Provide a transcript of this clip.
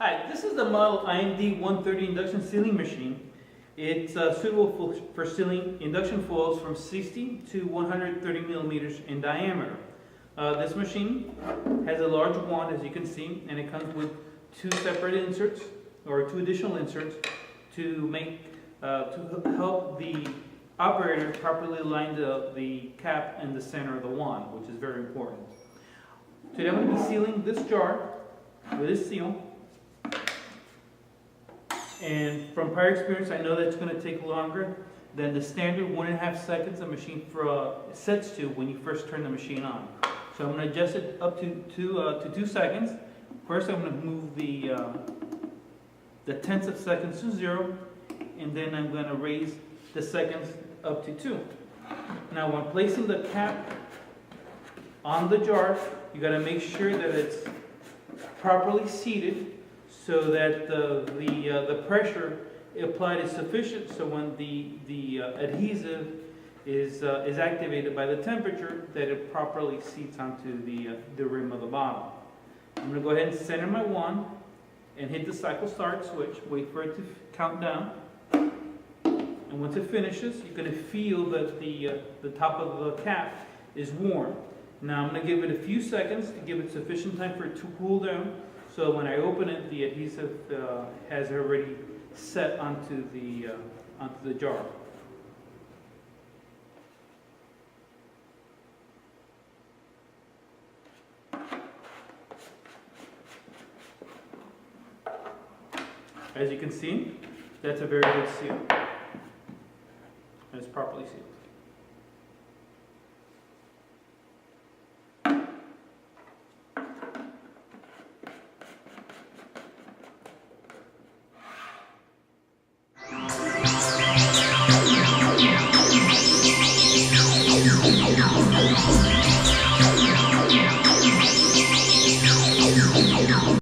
Hi, this is the model IND-130 induction sealing machine. It's suitable for sealing induction foils from 60 to 130 millimeters in diameter. This machine has a large wand, as you can see, and it comes with two separate inserts, or two additional inserts, to help the operator properly align the cap in the center of the wand, which is very important. Today I'm going to be sealing this jar with this seal. And from prior experience, I know that's going to take longer than the standard 1.5 seconds the machine sets to when you first turn the machine on. So I'm going to adjust it up to 2 seconds. First, I'm going to move the tenths of seconds to 0, and then I'm going to raise the seconds up to 2. Now, when placing the cap on the jar, you got to make sure that it's properly seated, so that the pressure applied is sufficient, so when the adhesive is activated by the temperature, that it properly seats onto the rim of the bottle. I'm going to go ahead and center my wand and hit the cycle start switch, wait for it to count down, and once it finishes, you're going to feel that the top of the cap is warm. Now I'm going to give it a few seconds to give it sufficient time for it to cool down. So when I open it, the adhesive has already set onto the jar. As you can see, that's a very good seal. And it's properly sealed. Yeah.